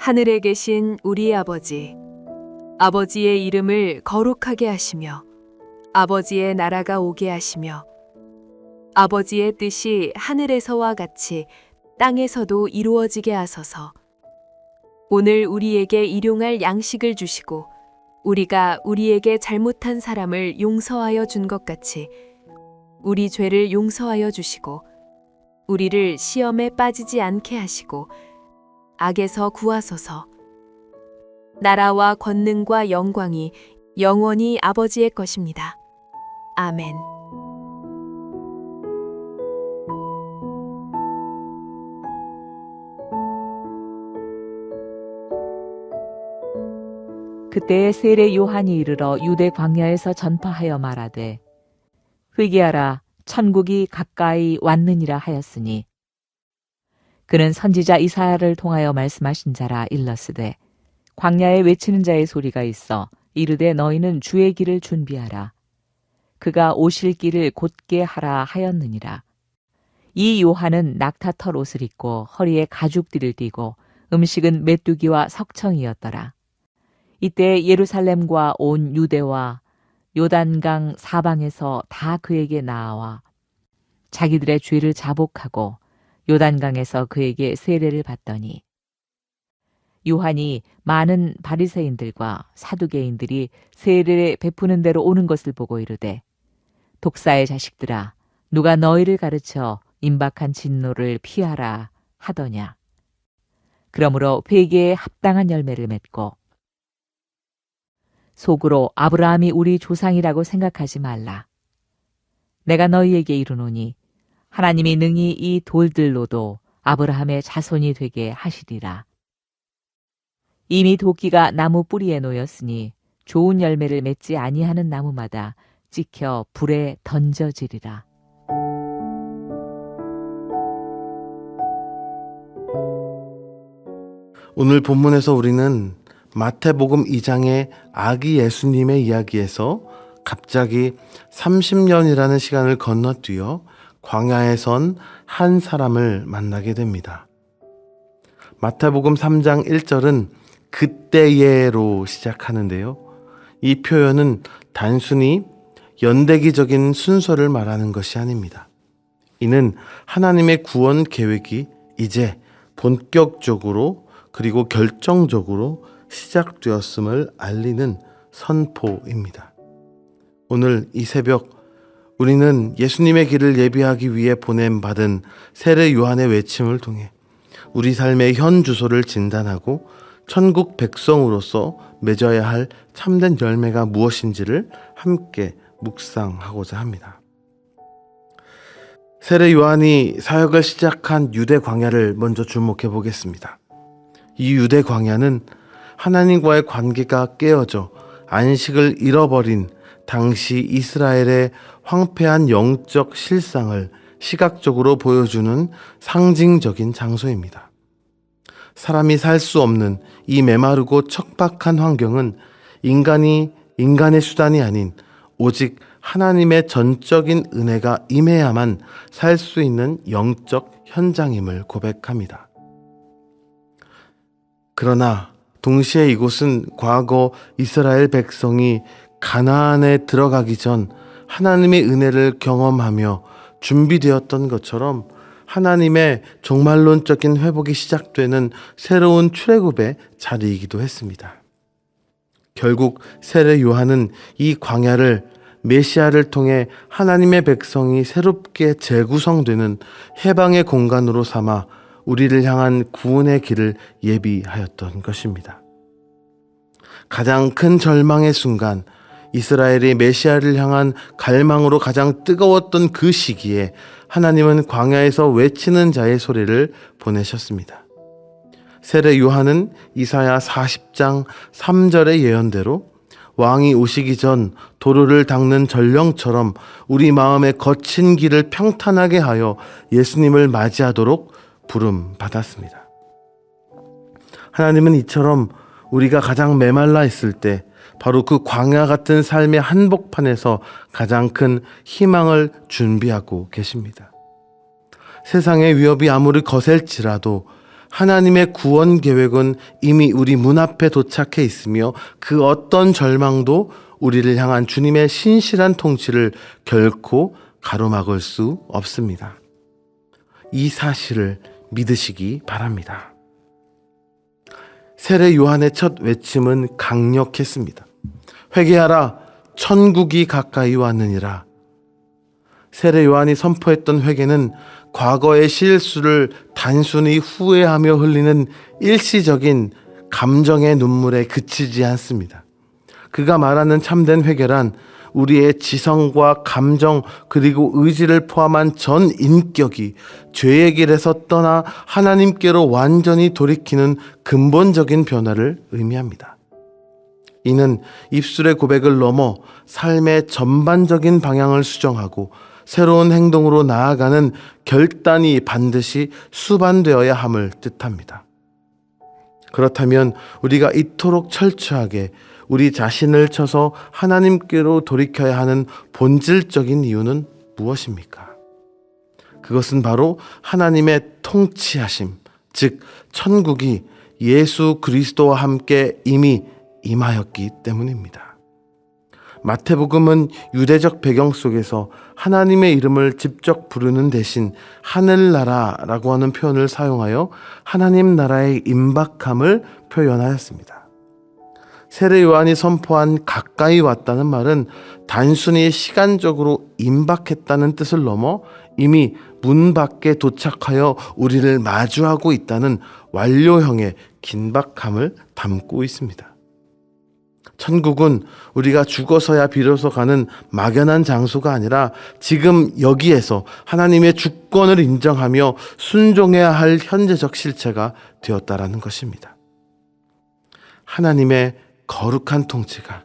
하늘에 계신 우리 아버지, 아버지의 이름을 거룩하게 하시며 아버지의 나라가 오게 하시며 아버지의 뜻이 하늘에서와 같이 땅에서도 이루어지게 하소서. 오늘 우리에게 일용할 양식을 주시고 우리가 우리에게 잘못한 사람을 용서하여 준 것 같이 우리 죄를 용서하여 주시고 우리를 시험에 빠지지 않게 하시고 악에서 구하소서. 나라와 권능과 영광이 영원히 아버지의 것입니다. 아멘. 그때에 세례 요한이 이르러 유대 광야에서 전파하여 말하되 회개하라 천국이 가까이 왔느니라 하였으니 그는 선지자 이사야를 통하여 말씀하신 자라 일렀으되 광야에 외치는 자의 소리가 있어 이르되 너희는 주의 길을 준비하라 그가 오실 길을 곧게 하라 하였느니라. 이 요한은 낙타털 옷을 입고 허리에 가죽띠를 띠고 음식은 메뚜기와 석청이었더라. 이때 예루살렘과 온 유대와 요단강 사방에서 다 그에게 나아와 자기들의 죄를 자복하고 요단강에서 그에게 세례를 받더니 요한이 많은 바리새인들과 사두개인들이 세례를 베푸는 대로 오는 것을 보고 이르되 독사의 자식들아 누가 너희를 가르쳐 임박한 진노를 피하라 하더냐. 그러므로 회개에 합당한 열매를 맺고 속으로 아브라함이 우리 조상이라고 생각하지 말라. 내가 너희에게 이르노니 하나님이 능히 이 돌들로도 아브라함의 자손이 되게 하시리라. 이미 도끼가 나무 뿌리에 놓였으니 좋은 열매를 맺지 아니하는 나무마다 찍혀 불에 던져지리라. 오늘 본문에서 우리는 마태복음 2장의 아기 예수님의 이야기에서 갑자기 30년이라는 시간을 건너뛰어 광야에 선 한 사람을 만나게 됩니다. 마태복음 3장 1절은 그때예로 시작하는데요. 이 표현은 단순히 연대기적인 순서를 말하는 것이 아닙니다. 이는 하나님의 구원 계획이 이제 본격적으로 그리고 결정적으로 시작되었음을 알리는 선포입니다. 오늘 이 새벽 우리는 예수님의 길을 예비하기 위해 보냄받은 세례 요한의 외침을 통해 우리 삶의 현 주소를 진단하고 천국 백성으로서 맺어야 할 참된 열매가 무엇인지를 함께 묵상하고자 합니다. 세례 요한이 사역을 시작한 유대 광야를 먼저 주목해 보겠습니다. 이 유대 광야는 하나님과의 관계가 깨어져 안식을 잃어버린 당시 이스라엘의 황폐한 영적 실상을 시각적으로 보여주는 상징적인 장소입니다. 사람이 살 수 없는 이 메마르고 척박한 환경은 인간의 수단이 아닌 오직 하나님의 전적인 은혜가 임해야만 살 수 있는 영적 현장임을 고백합니다. 그러나 동시에 이곳은 과거 이스라엘 백성이 가나안에 들어가기 전 하나님의 은혜를 경험하며 준비되었던 것처럼 하나님의 종말론적인 회복이 시작되는 새로운 출애굽의 자리이기도 했습니다. 결국 세례 요한은 이 광야를 메시아를 통해 하나님의 백성이 새롭게 재구성되는 해방의 공간으로 삼아 우리를 향한 구원의 길을 예비하였던 것입니다. 가장 큰 절망의 순간, 이스라엘이 메시아를 향한 갈망으로 가장 뜨거웠던 그 시기에 하나님은 광야에서 외치는 자의 소리를 보내셨습니다. 세례 요한은 이사야 40장 3절의 예언대로 왕이 오시기 전 도로를 닦는 전령처럼 우리 마음의 거친 길을 평탄하게 하여 예수님을 맞이하도록 부름 받았습니다. 하나님은 이처럼 우리가 가장 메말라 있을 때 바로 그 광야 같은 삶의 한복판에서 가장 큰 희망을 준비하고 계십니다. 세상의 위협이 아무리 거셀지라도 하나님의 구원 계획은 이미 우리 문 앞에 도착해 있으며 그 어떤 절망도 우리를 향한 주님의 신실한 통치를 결코 가로막을 수 없습니다. 이 사실을 믿으시기 바랍니다. 세례 요한의 첫 외침은 강력했습니다. 회개하라, 천국이 가까이 왔느니라. 세례 요한이 선포했던 회개는 과거의 실수를 단순히 후회하며 흘리는 일시적인 감정의 눈물에 그치지 않습니다. 그가 말하는 참된 회개란 우리의 지성과 감정 그리고 의지를 포함한 전 인격이 죄의 길에서 떠나 하나님께로 완전히 돌이키는 근본적인 변화를 의미합니다. 이는 입술의 고백을 넘어 삶의 전반적인 방향을 수정하고 새로운 행동으로 나아가는 결단이 반드시 수반되어야 함을 뜻합니다. 그렇다면 우리가 이토록 철저하게 우리 자신을 쳐서 하나님께로 돌이켜야 하는 본질적인 이유는 무엇입니까? 그것은 바로 하나님의 통치하심, 즉 천국이 예수 그리스도와 함께 이미 임하였기 때문입니다. 마태복음은 유대적 배경 속에서 하나님의 이름을 직접 부르는 대신 하늘나라라고 하는 표현을 사용하여 하나님 나라의 임박함을 표현하였습니다. 세례 요한이 선포한 가까이 왔다는 말은 단순히 시간적으로 임박했다는 뜻을 넘어 이미 문 밖에 도착하여 우리를 마주하고 있다는 완료형의 긴박함을 담고 있습니다. 천국은 우리가 죽어서야 비로소 가는 막연한 장소가 아니라 지금 여기에서 하나님의 주권을 인정하며 순종해야 할 현재적 실체가 되었다라는 것입니다. 하나님의 거룩한 통치가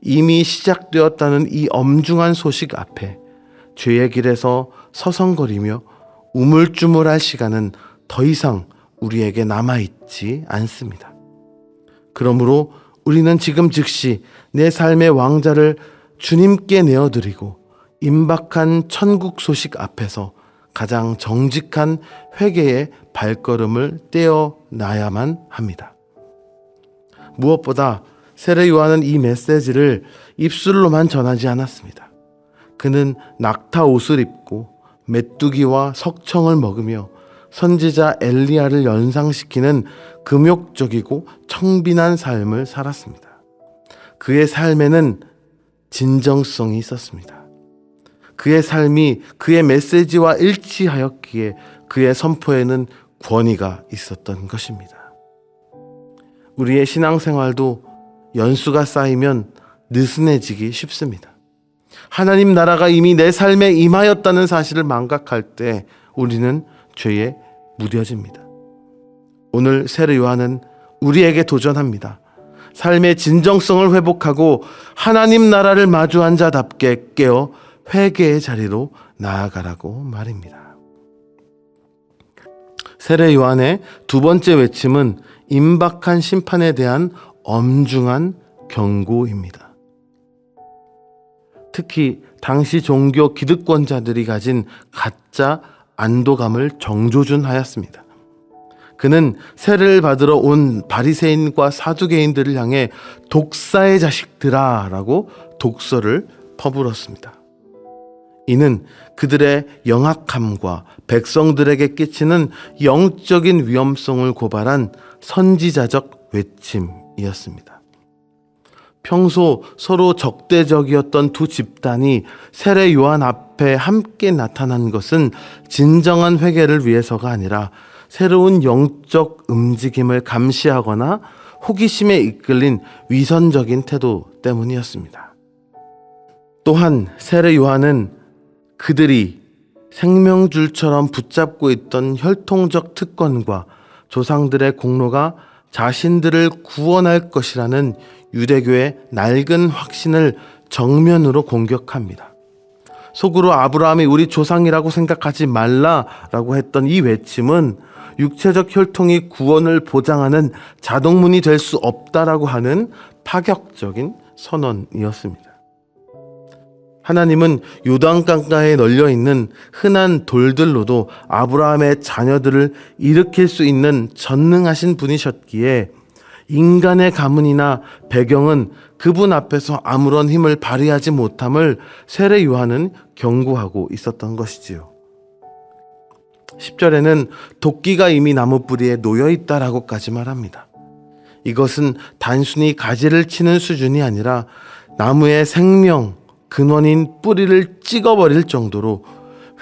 이미 시작되었다는 이 엄중한 소식 앞에 죄의 길에서 서성거리며 우물쭈물할 시간은 더 이상 우리에게 남아있지 않습니다. 그러므로 우리는 지금 즉시 내 삶의 왕자를 주님께 내어드리고 임박한 천국 소식 앞에서 가장 정직한 회개의 발걸음을 떼어놔야만 합니다. 무엇보다 세례 요한은 이 메시지를 입술로만 전하지 않았습니다. 그는 낙타 옷을 입고 메뚜기와 석청을 먹으며 선지자 엘리야를 연상시키는 금욕적이고 청빈한 삶을 살았습니다. 그의 삶에는 진정성이 있었습니다. 그의 삶이 그의 메시지와 일치하였기에 그의 선포에는 권위가 있었던 것입니다. 우리의 신앙생활도 연수가 쌓이면 느슨해지기 쉽습니다. 하나님 나라가 이미 내 삶에 임하였다는 사실을 망각할 때 우리는 죄에 무뎌집니다. 오늘 세례 요한은 우리에게 도전합니다. 삶의 진정성을 회복하고 하나님 나라를 마주한 자답게 깨어 회개의 자리로 나아가라고 말입니다. 세례 요한의 두 번째 외침은 임박한 심판에 대한 엄중한 경고입니다. 특히 당시 종교 기득권자들이 가진 가짜 안도감을 정조준하였습니다. 그는 세례를 받으러 온 바리새인과 사두개인들을 향해 독사의 자식들아 라고 독설을 퍼부었습니다. 이는 그들의 영악함과 백성들에게 끼치는 영적인 위험성을 고발한 선지자적 외침이었습니다. 평소 서로 적대적이었던 두 집단이 세례 요한 앞에 함께 나타난 것은 진정한 회개를 위해서가 아니라 새로운 영적 움직임을 감시하거나 호기심에 이끌린 위선적인 태도 때문이었습니다. 또한 세례 요한은 그들이 생명줄처럼 붙잡고 있던 혈통적 특권과 조상들의 공로가 자신들을 구원할 것이라는 유대교의 낡은 확신을 정면으로 공격합니다. 속으로 아브라함이 우리 조상이라고 생각하지 말라라고 했던 이 외침은 육체적 혈통이 구원을 보장하는 자동문이 될 수 없다라고 하는 파격적인 선언이었습니다. 하나님은 요단강가에 널려 있는 흔한 돌들로도 아브라함의 자녀들을 일으킬 수 있는 전능하신 분이셨기에 인간의 가문이나 배경은 그분 앞에서 아무런 힘을 발휘하지 못함을 세례 요한은 경고하고 있었던 것이지요. 10절에는 도끼가 이미 나무 뿌리에 놓여 있다라고까지 말합니다. 이것은 단순히 가지를 치는 수준이 아니라 나무의 생명, 근원인 뿌리를 찍어버릴 정도로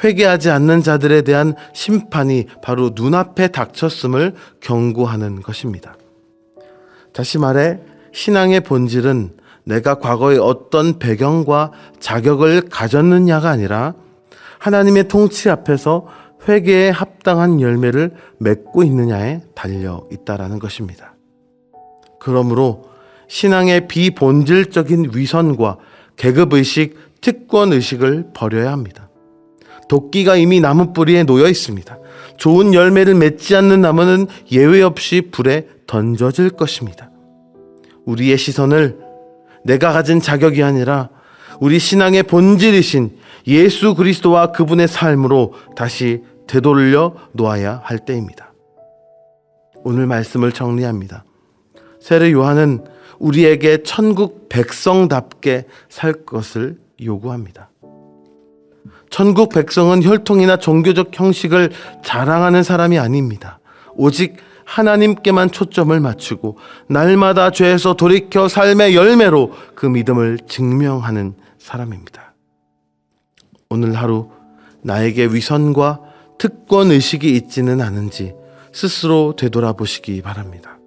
회개하지 않는 자들에 대한 심판이 바로 눈앞에 닥쳤음을 경고하는 것입니다. 다시 말해 신앙의 본질은 내가 과거에 어떤 배경과 자격을 가졌느냐가 아니라 하나님의 통치 앞에서 회개에 합당한 열매를 맺고 있느냐에 달려 있다라는 것입니다. 그러므로 신앙의 비본질적인 위선과 계급의식, 특권의식을 버려야 합니다. 도끼가 이미 나무 뿌리에 놓여 있습니다. 좋은 열매를 맺지 않는 나무는 예외 없이 불에 던져질 것입니다. 우리의 시선을 내가 가진 자격이 아니라 우리 신앙의 본질이신 예수 그리스도와 그분의 삶으로 다시 되돌려 놓아야 할 때입니다. 오늘 말씀을 정리합니다. 세례 요한은 우리에게 천국 백성답게 살 것을 요구합니다. 천국 백성은 혈통이나 종교적 형식을 자랑하는 사람이 아닙니다. 오직 하나님께만 초점을 맞추고 날마다 죄에서 돌이켜 삶의 열매로 그 믿음을 증명하는 사람입니다. 오늘 하루 나에게 위선과 특권의식이 있지는 않은지 스스로 되돌아보시기 바랍니다.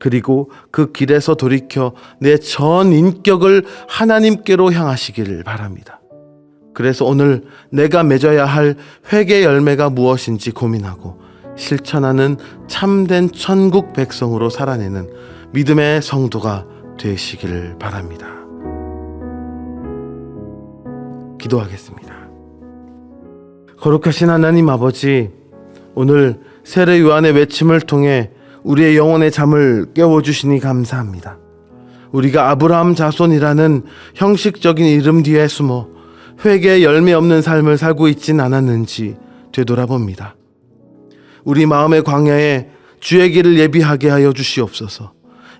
그리고 그 길에서 돌이켜 내 전 인격을 하나님께로 향하시기를 바랍니다. 그래서 오늘 내가 맺어야 할 회개 열매가 무엇인지 고민하고 실천하는 참된 천국 백성으로 살아내는 믿음의 성도가 되시기를 바랍니다. 기도하겠습니다. 거룩하신 하나님 아버지, 오늘 세례 요한의 외침을 통해 우리의 영혼의 잠을 깨워주시니 감사합니다. 우리가 아브라함 자손이라는 형식적인 이름 뒤에 숨어 회개의 열매 없는 삶을 살고 있진 않았는지 되돌아봅니다. 우리 마음의 광야에 주의 길을 예비하게 하여 주시옵소서.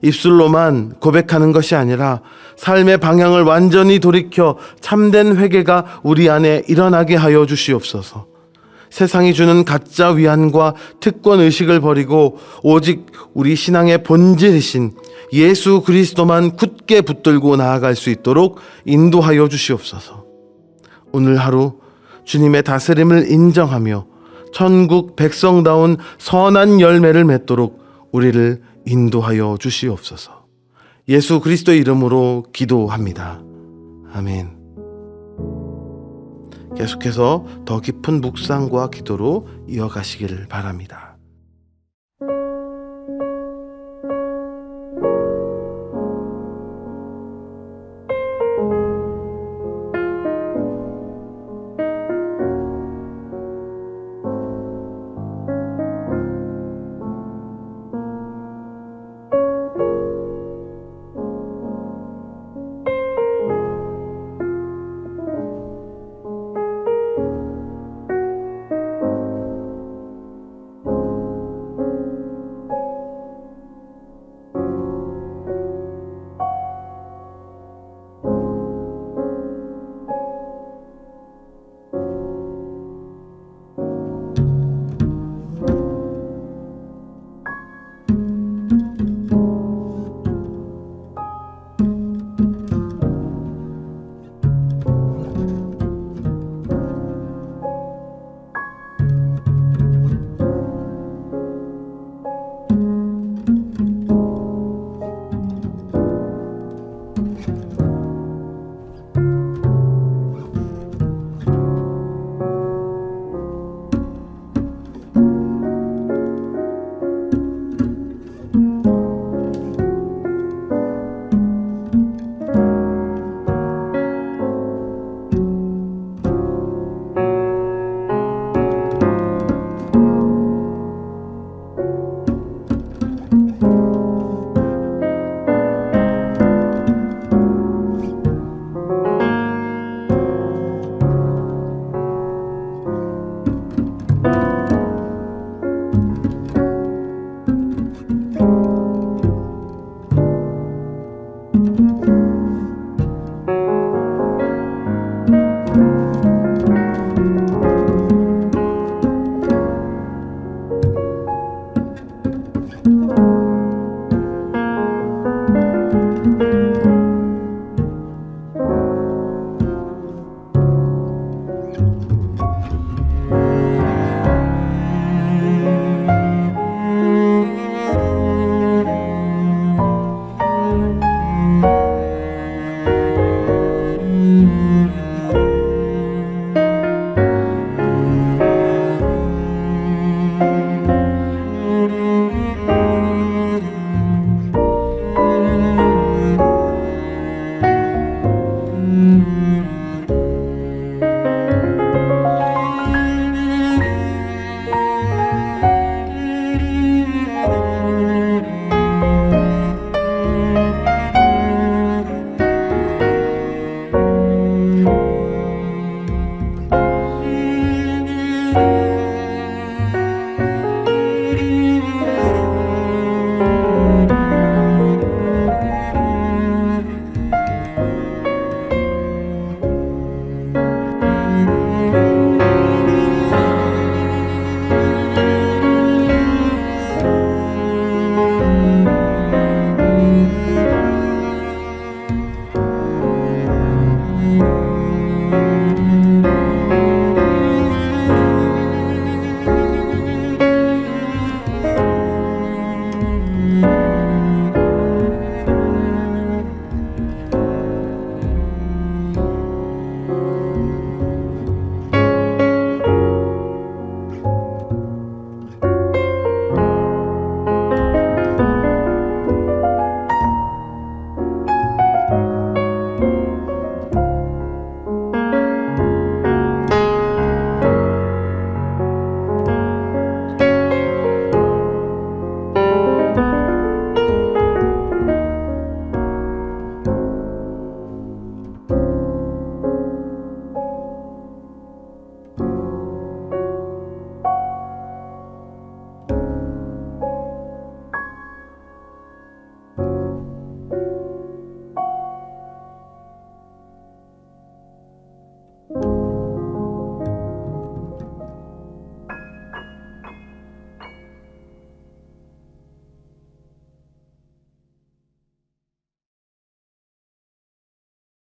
입술로만 고백하는 것이 아니라 삶의 방향을 완전히 돌이켜 참된 회개가 우리 안에 일어나게 하여 주시옵소서. 세상이 주는 가짜 위안과 특권 의식을 버리고 오직 우리 신앙의 본질이신 예수 그리스도만 굳게 붙들고 나아갈 수 있도록 인도하여 주시옵소서. 오늘 하루 주님의 다스림을 인정하며 천국 백성다운 선한 열매를 맺도록 우리를 인도하여 주시옵소서. 예수 그리스도의 이름으로 기도합니다. 아멘. 계속해서 더 깊은 묵상과 기도로 이어가시기를 바랍니다. 아멘.